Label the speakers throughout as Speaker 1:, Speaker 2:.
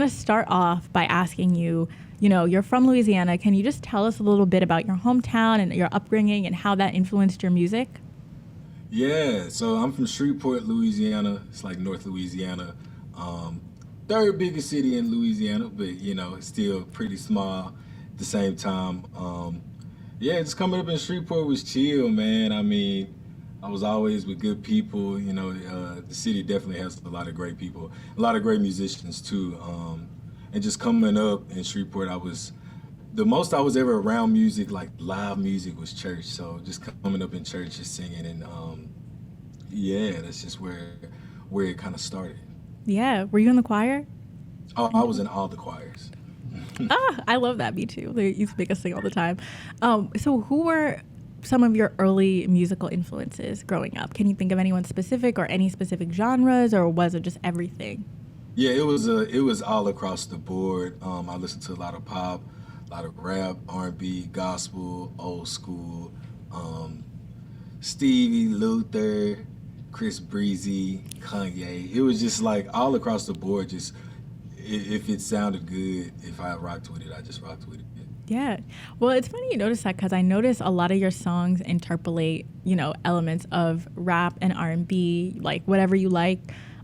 Speaker 1: want to start off by asking you, you're from Louisiana. Can you just tell us a little bit about your hometown and your upbringing and how that influenced your music?
Speaker 2: Yeah, so I'm from Shreveport, Louisiana. It's like North Louisiana. Um, Third biggest city in Louisiana, but it's still pretty small at the same time. Yeah, just coming up in Shreveport was chill, man. I mean, I was always with good people. The city definitely has a lot of great people, a lot of great musicians too. And just coming up in Shreveport, the most I was ever around music, like live music, was church. So just coming up in church, just singing, and yeah, that's just where it kind of started.
Speaker 1: Yeah. Were you in the choir?
Speaker 2: Oh, I was in all the choirs.
Speaker 1: I love that. Me too. They used to make us sing all the time. So who were some of your early musical influences growing up? Can you think of anyone specific or any specific genres, or was it just everything?
Speaker 2: Yeah, it was all across the board. I listened to a lot of pop, a lot of rap, R&B, gospel, old school, um, Stevie, Luther, Chris Breezy, Kanye. It was just like all across the board. Just if it sounded good, if I rocked with it, I just rocked with it.
Speaker 1: Yeah. Well, it's funny you notice that because I notice a lot of your songs interpolate, elements of rap and R&B, like whatever you like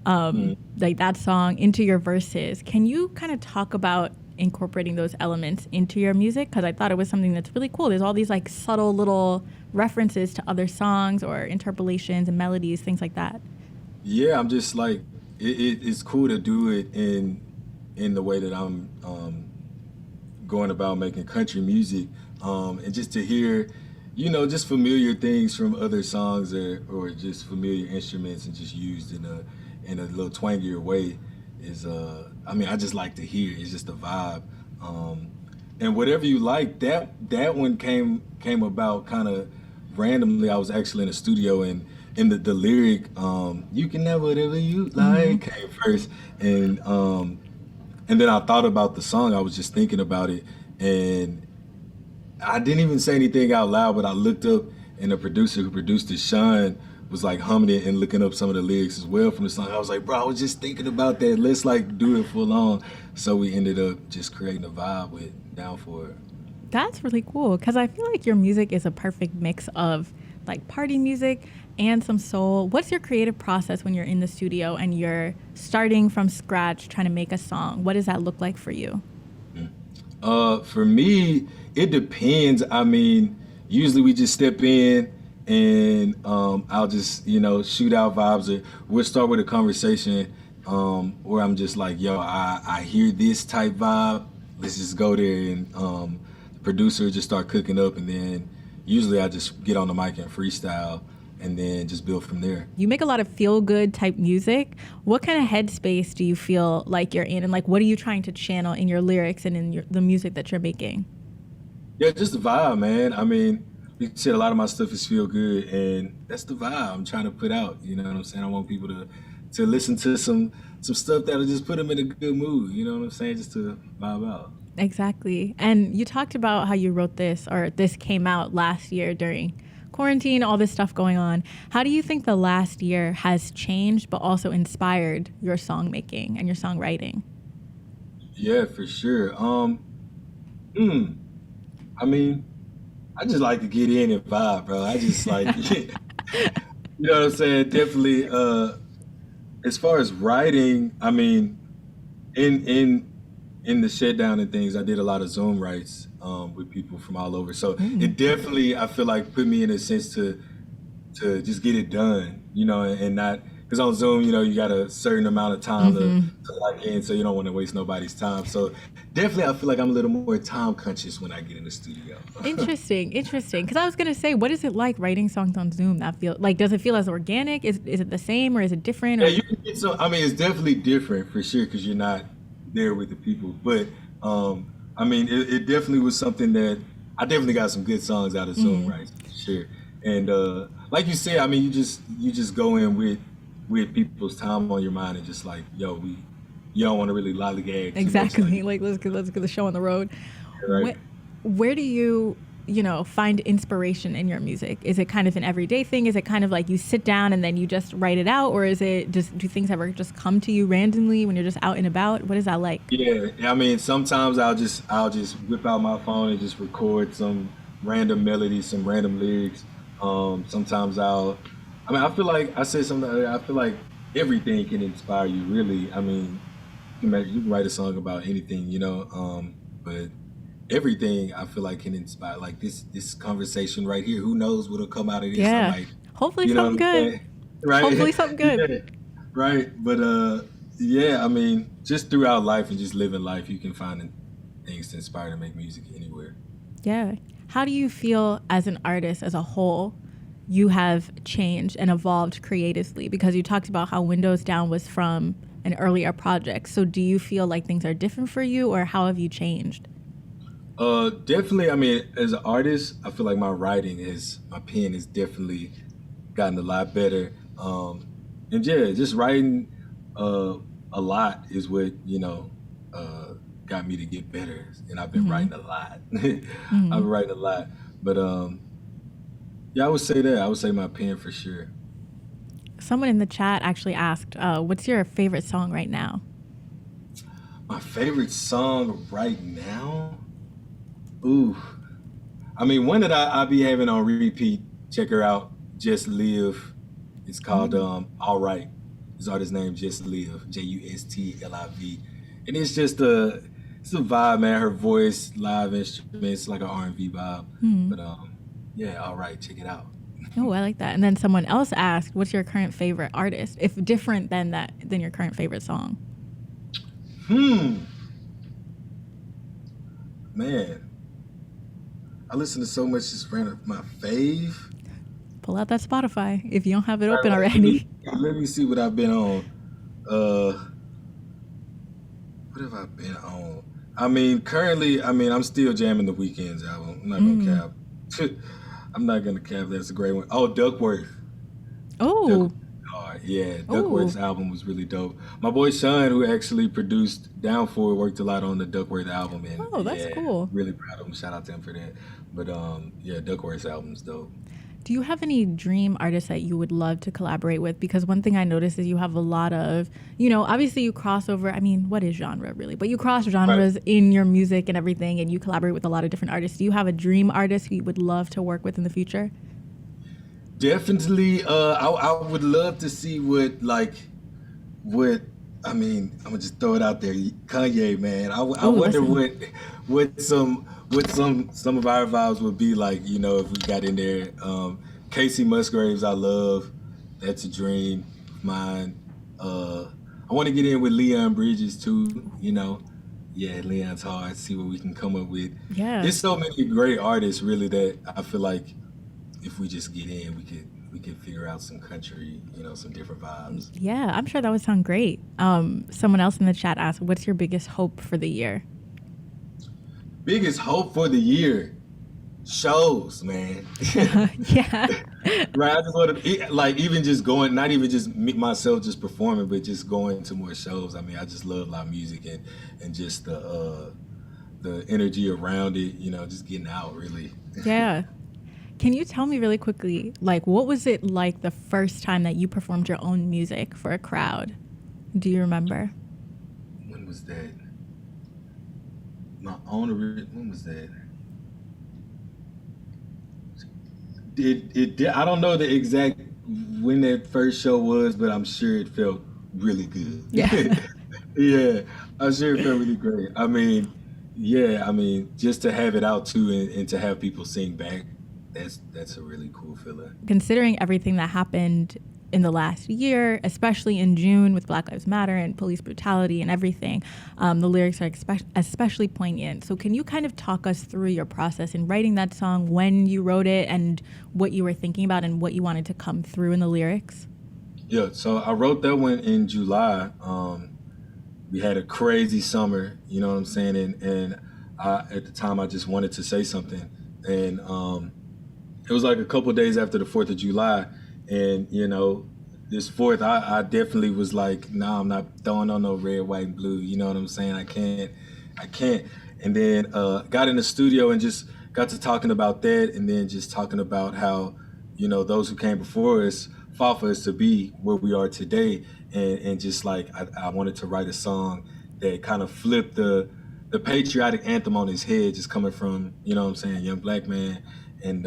Speaker 1: that song into your verses. Can you kind of talk about incorporating those elements into your music? Because I thought it was something that's really cool. There's all these like subtle little references to other songs or interpolations and melodies, things like that.
Speaker 2: Yeah, I'm just like it's cool to do it in the way that I'm going about making country music, and just to hear, just familiar things from other songs, or just familiar instruments, and just used in a little twangier way is I mean, I just like to hear. It's just a vibe. Um, and whatever you like, that one came about kind of randomly. I was actually in a studio, and in the lyric, "You can have whatever you
Speaker 1: Mm-hmm.
Speaker 2: like" came first, and then I thought about the song. I was just thinking about it, and I didn't even say anything out loud, but I looked up, and the producer who produced it, Sean, was like humming it and looking up some of the lyrics as well from the song. I was like, bro, I was just thinking about that. Let's like do it full on. So we ended up just creating a vibe with Down for It.
Speaker 1: That's really cool because I feel like your music is a perfect mix of like party music and some soul. What's your creative process when you're in the studio and you're starting from scratch trying to make a song? What does that look like for you?
Speaker 2: For me, it depends. I mean, usually we just step in, and I'll just, shoot out vibes, or we'll start with a conversation, where I'm just like, yo, I hear this type vibe. Let's just go there. And the producer just start cooking up. And then usually I just get on the mic and freestyle, and then just build from there.
Speaker 1: You make a lot of feel good type music. What kind of headspace do you feel like you're in? And like, what are you trying to channel in your lyrics and in the music that you're making?
Speaker 2: Yeah, just the vibe, man. I mean, you said a lot of my stuff is feel good, and that's the vibe I'm trying to put out. You know what I'm saying? I want people to listen to some stuff that'll just put them in a good mood. You know what I'm saying? Just to vibe out.
Speaker 1: Exactly. And you talked about how you wrote this or this came out last year during quarantine, all this stuff going on. How do you think the last year has changed but also inspired your song making and your songwriting?
Speaker 2: Yeah, for sure. Hmm. I mean, I just like to get in and vibe, bro. I just like, you know what I'm saying? Definitely. As far as writing, I mean, in in the shutdown and things, I did a lot of Zoom writes, with people from all over. So
Speaker 1: Mm.
Speaker 2: it definitely, I feel like, put me in a sense to just get it done, and not, because on Zoom, you got a certain amount of time
Speaker 1: Hmm.
Speaker 2: to lock in, so you don't want to waste nobody's time. So definitely, I feel like I'm a little more time conscious when I get in the studio.
Speaker 1: Interesting, interesting. Because I was gonna say, what is it like writing songs on Zoom? That feel like does it feel as organic? Is it the same or is it different?
Speaker 2: Yeah,
Speaker 1: Or
Speaker 2: you can get some. I mean, it's definitely different for sure because you're not there with the people. But I mean, it definitely was something that I definitely got some good songs out of Zoom,
Speaker 1: mm,
Speaker 2: right? For sure. And like you said, I mean, you just go in with people's time on your mind, and just like, yo, you don't want to really lollygag too much, like,
Speaker 1: exactly. Like let's get the show on the road.
Speaker 2: right?
Speaker 1: Where, where do you? find inspiration in your music? Is it kind of an everyday thing? Is it kind of like you sit down and then you just write it out? Or is it just, do things ever just come to you randomly when you're just out and about? What is that like?
Speaker 2: Yeah, I mean, sometimes I'll just whip out my phone and just record some random melody, some random lyrics. Sometimes I mean, I feel like I said something earlier, I feel like everything can inspire you, really. I mean, you can write a song about anything, but everything I feel like can inspire. Like this conversation right here, who knows what'll come out of this? I
Speaker 1: Yeah.
Speaker 2: might,
Speaker 1: Hopefully
Speaker 2: you know what
Speaker 1: something
Speaker 2: I'm
Speaker 1: good.
Speaker 2: saying? Right?
Speaker 1: Hopefully something good.
Speaker 2: Yeah, right. But yeah, I mean, just throughout life and just living life, you can find things to inspire to make music anywhere.
Speaker 1: Yeah. How do you feel as an artist as a whole? You have changed and evolved creatively because you talked about how Windows Down was from an earlier project. So do you feel like things are different for you, or how have you changed?
Speaker 2: Definitely. I mean, as an artist, I feel like my pen has definitely gotten a lot better. And yeah, just writing a lot is what uh, got me to get better. And I've been
Speaker 1: Hmm.
Speaker 2: writing a lot. I've been writing a lot, but yeah, I would say that. I would say my pen for sure.
Speaker 1: Someone in the chat actually asked, what's your favorite song right now?
Speaker 2: My favorite song right now. Ooh, I mean, one that I be having on repeat. Check her out. Just Live. It's called
Speaker 1: Mm.
Speaker 2: All Right. His artist name Just Live. Justliv. And it's a vibe, man. Her voice, live instruments, like an R&B vibe.
Speaker 1: Hmm.
Speaker 2: But yeah, All Right. Check it out.
Speaker 1: Oh, I like that. And then someone else asked, what's your current favorite artist? If different than your current favorite song.
Speaker 2: Hmm, man. I listen to so much just random. My fave.
Speaker 1: Pull out that Spotify if you don't have it
Speaker 2: Right,
Speaker 1: open
Speaker 2: right. Let me
Speaker 1: already.
Speaker 2: let me see what I've been on. Uh, what have I been on? I mean, currently, I mean, I'm still jamming the Weeknd's album. I'm not
Speaker 1: Mm.
Speaker 2: gonna cap. I'm not gonna cap. That's a great one. Oh, Duckworth. Duckworth.
Speaker 1: Oh,
Speaker 2: Oh, yeah,
Speaker 1: oh,
Speaker 2: Duckworth's album was really dope. My boy Sean, who actually produced Down For It, worked a lot on the Duckworth album, and
Speaker 1: oh, that's
Speaker 2: yeah,
Speaker 1: cool.
Speaker 2: really proud of him. Shout out to him for that. But yeah, Duckworth's album's dope.
Speaker 1: Do you have any dream artists that you would love to collaborate with? Because one thing I noticed is you have a lot of, obviously you cross over. I mean, what is genre really? But you cross
Speaker 2: Right.
Speaker 1: genres in your music and everything, and you collaborate with a lot of different artists. Do you have a dream artist who you would love to work with in the future?
Speaker 2: Definitely. I would love to see what I mean. I'm gonna just throw it out there. Kanye, man. I
Speaker 1: Oh,
Speaker 2: wonder
Speaker 1: listen.
Speaker 2: what some of our vibes would be like. If we got in there. Casey Musgraves, I love. That's a dream of mine. I want to get in with Leon Bridges too. Yeah, Leon's hard. See what we can come up with.
Speaker 1: Yeah.
Speaker 2: There's so many great artists, really, that I feel like if we just get in, we could figure out some country, some different vibes.
Speaker 1: Yeah, I'm sure that would sound great. Someone else in the chat asked, what's your biggest hope for the year?
Speaker 2: Biggest hope for the year, shows, man.
Speaker 1: Yeah.
Speaker 2: Right, I just want to like even just going, not even just me, myself just performing, but just going to more shows. I mean, I just love live music and just the energy around it. Just getting out really.
Speaker 1: Yeah. Can you tell me really quickly, like, what was it like the first time that you performed your own music for a crowd? Do you remember?
Speaker 2: When was that? When was that? It I don't know the exact when that first show was, but I'm sure it felt really
Speaker 1: Yeah.
Speaker 2: good. Yeah, I'm sure it felt really great. I mean, yeah, I mean, just to have it out too, and to have people sing back, that's a really cool feeling.
Speaker 1: Considering everything that happened in the last year, especially in June with Black Lives Matter and police brutality and everything, the lyrics are especially poignant. So can you kind of talk us through your process in writing that song, when you wrote it, and what you were thinking about and what you wanted to come through in the lyrics?
Speaker 2: Yeah, so I wrote that one in July. We had a crazy summer, you know what I'm saying, and at the time I just wanted to say something, and it was like a couple days after the 4th of July, and this fourth, I definitely was like, nah, I'm not throwing on no red, white, and blue. You know what I'm saying? I can't. And then got in the studio and just got to talking about that, and then just talking about how, those who came before us fought for us to be where we are today. And just like I wanted to write a song that kind of flipped the patriotic anthem on his head, just coming from, what I'm saying, young black man. And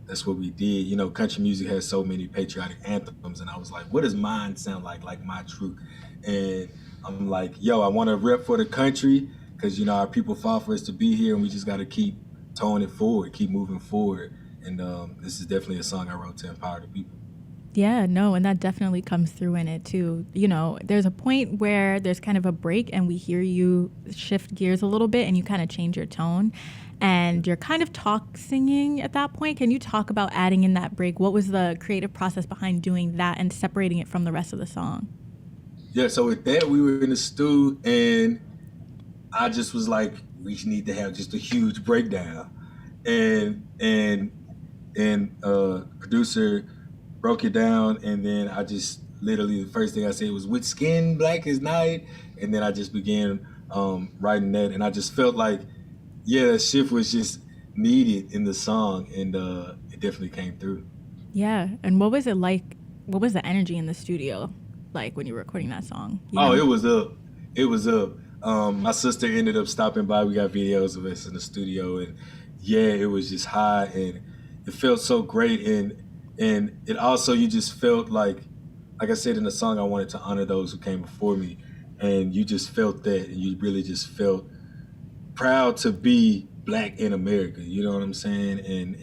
Speaker 2: that's what we did. Country music has so many patriotic anthems, and I was like, what does mine sound like my truth? And I'm like, yo, I want to rep for the country, because our people fought for us to be here, and we just got to keep towing it forward, keep moving forward. And this is definitely a song I wrote to empower the people.
Speaker 1: Yeah, no, and that definitely comes through in it too. There's a point where there's kind of a break and we hear you shift gears a little bit and you kind of change your tone and you're kind of talk singing at that point. Can you talk about adding in that break? What was the creative process behind doing that and separating it from the rest of the song?
Speaker 2: Yeah, so with that, we were in the stew, and I just was like, we need to have just a huge breakdown. And producer broke it down, and then I just literally, the first thing I said was, with skin black as night, and then I just began writing that, and I just felt like, that shift was just needed in the song, and it definitely came through.
Speaker 1: Yeah, and what was it like? What was the energy in the studio like when you were recording that song?
Speaker 2: It was up. It was up. My sister ended up stopping by. We got videos of us in the studio, and it was just high, and it felt so great, and it also, you just felt like I said in the song, I wanted to honor those who came before me, and you just felt that, and you really just felt proud to be black in America. You know what I'm saying? And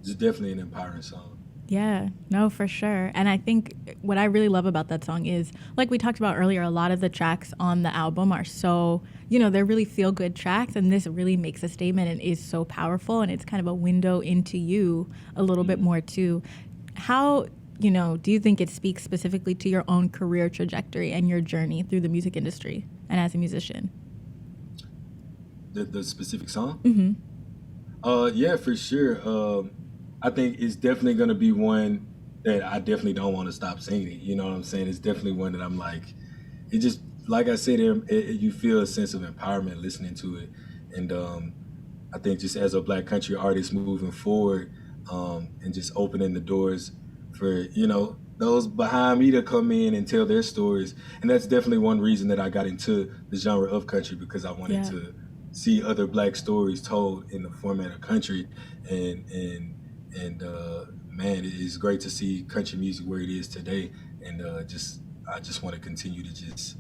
Speaker 2: it's definitely an empowering song.
Speaker 1: Yeah, no, for sure. And I think what I really love about that song is, like we talked about earlier, a lot of the tracks on the album are so, they're really feel-good tracks, and this really makes a statement and is so powerful, and it's kind of a window into you a little bit more too. How, do you think it speaks specifically to your own career trajectory and your journey through the music industry and as a musician?
Speaker 2: The specific song?
Speaker 1: Mm-hmm.
Speaker 2: Yeah, for sure. I think it's definitely going to be one that I definitely don't want to stop singing. You know what I'm saying? It's definitely one that I'm like, it just, like I said, you feel a sense of empowerment listening to it. And I think just as a black country artist moving forward, and just opening the doors for, those behind me to come in and tell their stories. And that's definitely one reason that I got into the genre of country, because I wanted to see other black stories told in the format of country. And man, it is great to see country music where it is today. And I just want to continue to just,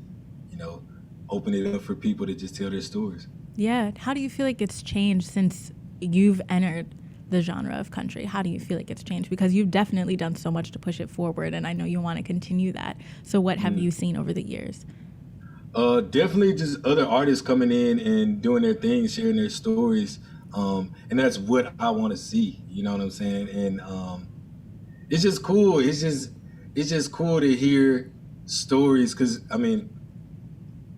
Speaker 2: open it up for people to just tell their stories.
Speaker 1: Yeah. How do you feel like it's changed since you've entered the genre of country? How do you feel like it's changed? Because you've definitely done so much to push it forward, and I know you want to continue that. So what have you seen over the years?
Speaker 2: Definitely just other artists coming in and doing their thing, sharing their stories. And that's what I want to see. You know what I'm saying? And it's just cool. It's just cool to hear stories, because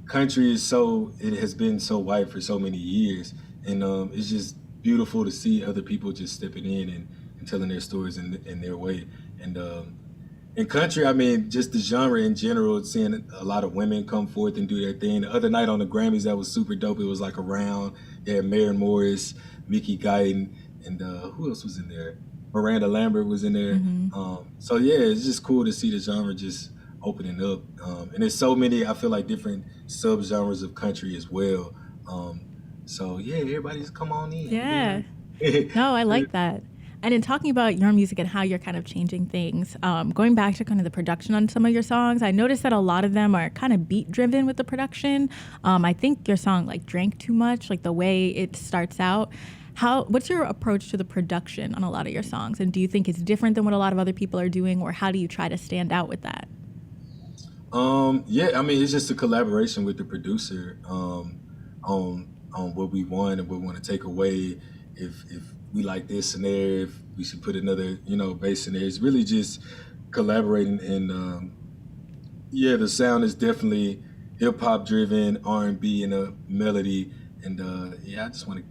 Speaker 2: country it has been so white for so many years, and it's just beautiful to see other people just stepping in and telling their stories in their way. And in country, just the genre in general, seeing a lot of women come forth and do their thing. The other night on the Grammys, that was super dope. It was like around, Maren Morris, Mickey Guyton, and who else was in there? Miranda Lambert was in there. So it's just cool to see the genre just opening up. And there's so many, I feel like, different subgenres of country as well. So everybody just come on in.
Speaker 1: Yeah. No, I like that. And in talking about your music and how you're kind of changing things, going back to kind of the production on some of your songs, I noticed that a lot of them are kind of beat driven with the production. I think your song like Drank Too Much, like the way it starts out. What's your approach to the production on a lot of your songs? And do you think it's different than what a lot of other people are doing, or how do you try to stand out with that?
Speaker 2: It's just a collaboration with the producer on what we want and what we want to take away. If we like this in there, if we should put another, bass in there. It's really just collaborating, and the sound is definitely hip hop driven, R&B, and a melody, and I just want to,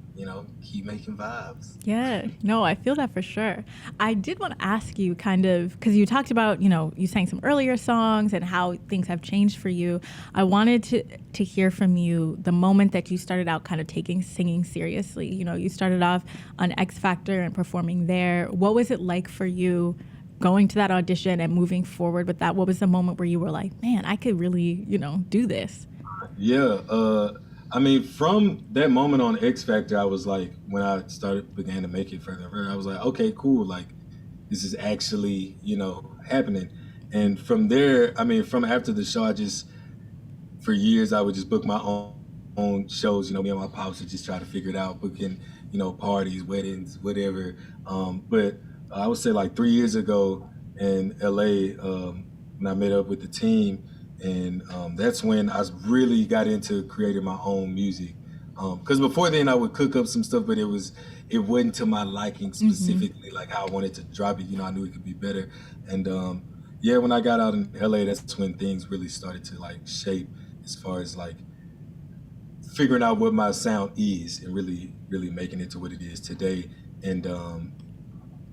Speaker 2: keep making vibes.
Speaker 1: Yeah, no, I feel that for sure. I did want to ask you kind of, because you talked about, you sang some earlier songs and how things have changed for you. I wanted to hear from you the moment that you started out kind of taking singing seriously. You started off on X Factor and performing there. What was it like for you going to that audition and moving forward with that? What was the moment where you were like, man, I could really, do this?
Speaker 2: Yeah, from that moment on X Factor, I was like, when I began to make it further and further, I was like, okay, cool, like this is actually, happening. And from there, from after the show, for years, I would just book my own shows. Me and my pops would just try to figure it out, booking, parties, weddings, whatever. But I would say like 3 years ago in LA, when I met up with the team, and that's when I really got into creating my own music. Because before then I would cook up some stuff, but it wasn't to my liking specifically, like how I wanted to drop it. I knew it could be better. And when I got out in LA, that's when things really started to like shape as far as like figuring out what my sound is and really, really making it to what it is today. And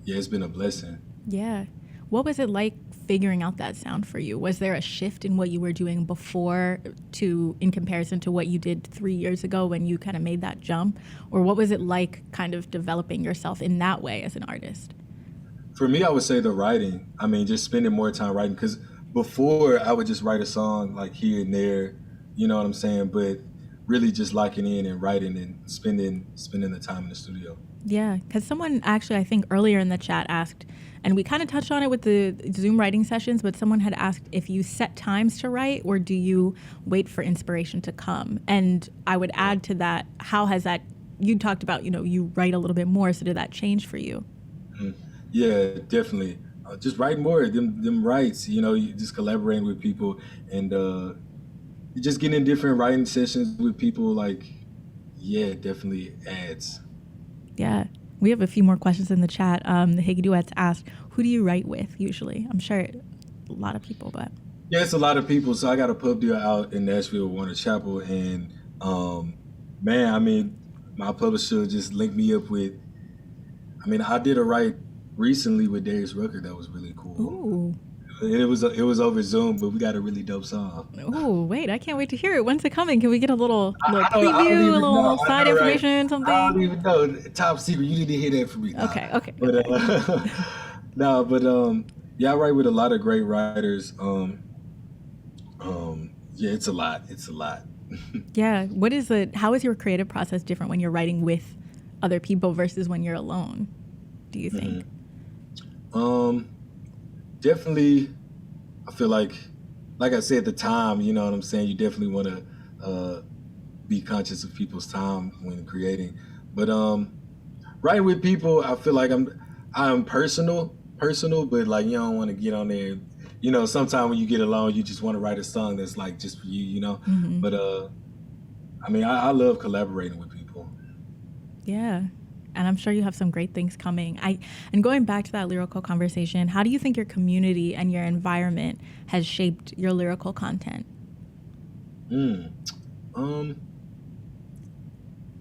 Speaker 2: it's been a blessing.
Speaker 1: Yeah. What was it like figuring out that sound for you? Was there a shift in what you were doing before in comparison to what you did 3 years ago when you kind of made that jump? Or what was it like kind of developing yourself in that way as an artist?
Speaker 2: For me, I would say the writing. Just spending more time writing, because before I would just write a song like here and there, you know what I'm saying? But really just locking in and writing and spending the time in the studio.
Speaker 1: Yeah, because someone actually, I think earlier in the chat asked, and we kind of touched on it with the Zoom writing sessions, but someone had asked if you set times to write or do you wait for inspiration to come? And I would add to that, how has that, you talked about, you write a little bit more, so did that change for you?
Speaker 2: Yeah, definitely. Just write more, them writes, you just collaborating with people and just getting in different writing sessions with people, like, yeah, definitely adds.
Speaker 1: Yeah. We have a few more questions in the chat. The Higgy Duets asked, who do you write with usually? I'm sure a lot of people, but.
Speaker 2: Yeah, it's a lot of people. So I got a pub deal out in Nashville, Warner Chapel. And my publisher just linked me up with, I did a write recently with Darius Rucker that was really cool.
Speaker 1: Ooh.
Speaker 2: It was over Zoom, but we got a really dope song.
Speaker 1: Oh, wait, I can't wait to hear it. When's it coming? Can we get a little preview, a little side information, something?
Speaker 2: I don't even know. Top secret. You need to hear that from me.
Speaker 1: Okay.
Speaker 2: But I write with a lot of great writers. It's a lot.
Speaker 1: Yeah. How is your creative process different when you're writing with other people versus when you're alone, do you think?
Speaker 2: Definitely, I feel like I said at the time, you know what I'm saying? You definitely want to be conscious of people's time when creating. But writing with people, I feel like I'm personal, but like you don't want to get on there. Sometimes when you get alone, you just want to write a song that's like just for you,
Speaker 1: Mm-hmm.
Speaker 2: But I love collaborating with people.
Speaker 1: Yeah. And I'm sure you have some great things coming. And going back to that lyrical conversation, how do you think your community and your environment has shaped your lyrical content?
Speaker 2: I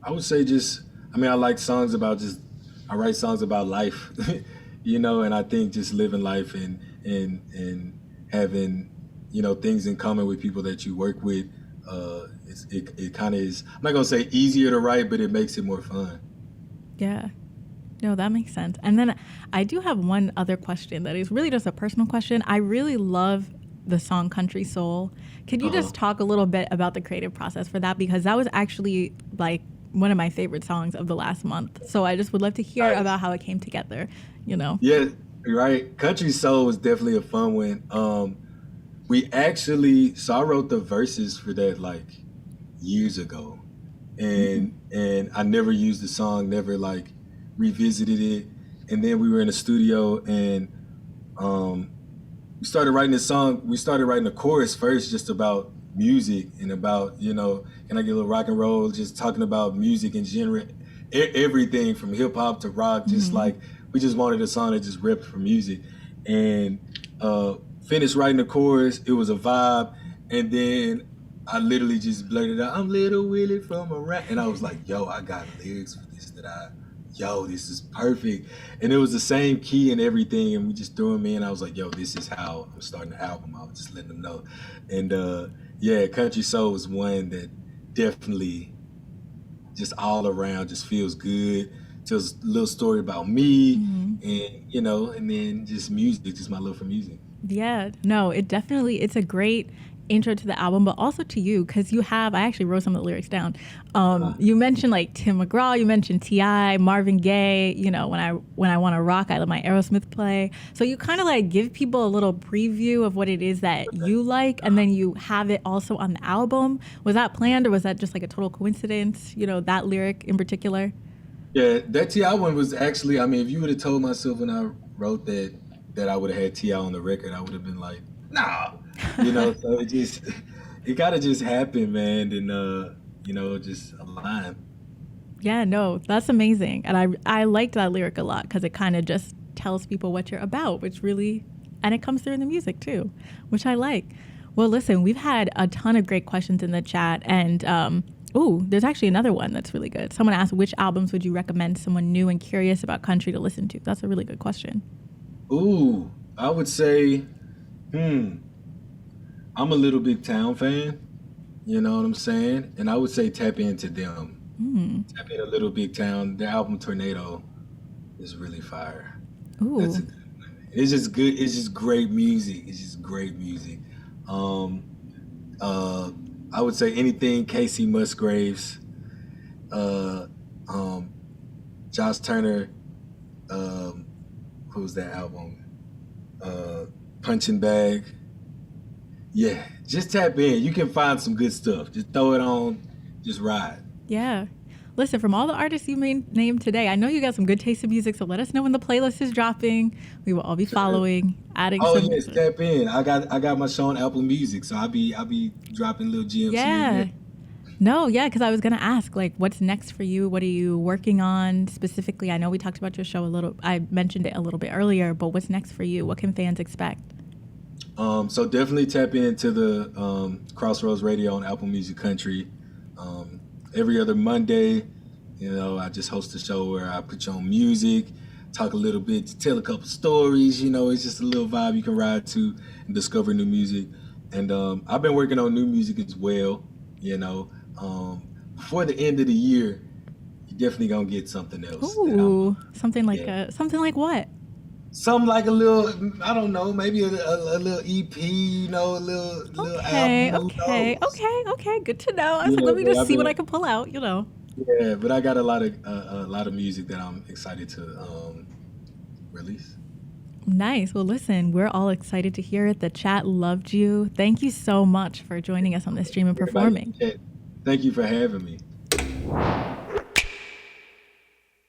Speaker 2: would say I like songs about I write songs about life, and I think just living life and having, things in common with people that you work with, it kind of is, I'm not going to say easier to write, but it makes it more fun.
Speaker 1: Yeah. No, that makes sense. And then I do have one other question that is really just a personal question. I really love the song Country Soul. Could you just talk a little bit about the creative process for that? Because that was actually like one of my favorite songs of the last month. So I just would love to hear about how it came together,
Speaker 2: Yeah, right. Country Soul was definitely a fun one. I wrote the verses for that like years ago. And I never used the song, never like revisited it. And then we were in the studio and we started writing this song. We started writing the chorus first, just about music and about, can I get a little rock and roll, just talking about music and genre, everything from hip hop to rock, just like we just wanted a song that just ripped for music. And finished writing the chorus. It was a vibe. And then I literally just blurted out, "I'm Little Willie from around," and I was like, "Yo, I got lyrics for this yo, this is perfect." And it was the same key and everything, and we just threw them in. I was like, "Yo, this is how I'm starting the album." I was just letting them know, and yeah, Country Soul was one that definitely just all around just feels good. Tells a little story about me, and and then just music, just my love for music.
Speaker 1: Yeah, no, it's a great intro to the album, but also to you, because I actually wrote some of the lyrics down. You mentioned like Tim McGraw, you mentioned T.I., Marvin Gaye, when I want to rock, I let my Aerosmith play. So you kind of like give people a little preview of what it is that you like, and then you have it also on the album. Was that planned, or was that just like a total coincidence, that lyric in particular?
Speaker 2: Yeah, that T.I. one was actually, I mean, if you would have told myself when I wrote that I would have had T.I. on the record, I would have been like, nah. So it gotta just happen, man, and just align.
Speaker 1: Yeah, no, that's amazing. And I liked that lyric a lot because it kind of just tells people what you're about, and it comes through in the music too, which I like. Well, listen, we've had a ton of great questions in the chat, and there's actually another one that's really good. Someone asked, which albums would you recommend someone new and curious about country to listen to? That's a really good question.
Speaker 2: Ooh, I would say, I'm a Little Big Town fan. You know what I'm saying? And I would say tap into them. Tap into Little Big Town. The album Tornado is really fire.
Speaker 1: Ooh.
Speaker 2: That's a good one. It's just good. It's just great music. It's just great music. I would say anything Casey Musgraves, Josh Turner, what was that album? Punching Bag. Yeah, just tap in. You can find some good stuff. Just throw it on. Just ride.
Speaker 1: Yeah. Listen, from all the artists you named today, I know you got some good taste in music, so let us know when the playlist is dropping. We will all be following, adding some.
Speaker 2: Oh yes, tap in. I got my show on Apple Music, so I'll be dropping little gems.
Speaker 1: Yeah. No, yeah, because I was gonna ask, like, what's next for you? What are you working on specifically? I know we talked about your show I mentioned it a little bit earlier, but what's next for you? What can fans expect?
Speaker 2: So definitely tap into the Crossroads Radio on Apple Music Country. Every other Monday, I just host a show where I put you on music, talk a little bit, tell a couple stories. It's just a little vibe you can ride to and discover new music. And I've been working on new music as well. Before the end of the year, you're definitely gonna get something else.
Speaker 1: Ooh, something like what?
Speaker 2: Something like a little, I don't know, maybe a little EP, a little album.
Speaker 1: Okay. Good to know. I was like, let me just see what I can pull out,
Speaker 2: Yeah, but I got a lot of music that I'm excited to release.
Speaker 1: Nice. Well, listen, we're all excited to hear it. The chat loved you. Thank you so much for joining us on this stream and performing.
Speaker 2: Thank you for having me.